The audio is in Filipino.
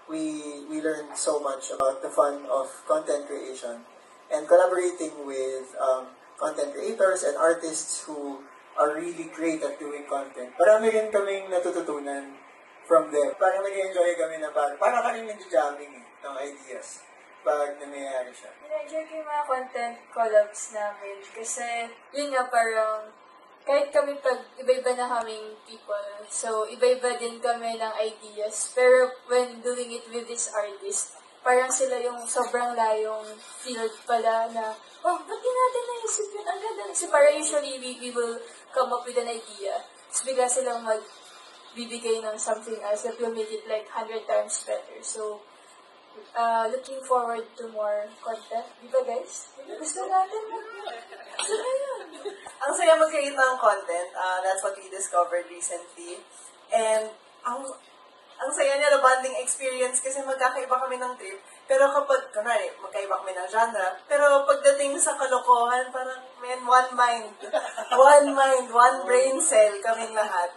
we learned so much about the fun of content creation and collaborating with content creators and artists who are really great at doing content. Marami rin kaming natututunan from them. Parang nag-enjoy kami na parang kami nag-jamming ng ideas pag nangyayari siya. Na-enjoy ko yung mga content collabs namin kasi yun nga parang kahit kami pag iba-iba na kaming people, so iba-iba din kami ng ideas. Pero when doing it with this artist, parang sila yung sobrang layong field pala na, oh, ba't di natin naisip yun? Ang ganda. Kasi parang usually we will come up with an idea. Tapos bigla silang magbibigay ng something else that will make it like 100 times better. So, looking forward to more content. Di ba guys? Gusto natin mo. Gusto na yun. Ang saya mag-create ng content. That's what we discovered recently. And ang saya niya na bonding experience kasi magkakaiba kami ng trip. Pero kapag, kunwari, magkaiba kami ng genre. Pero pagdating sa kalokohan, parang, one mind, one brain cell kaming lahat.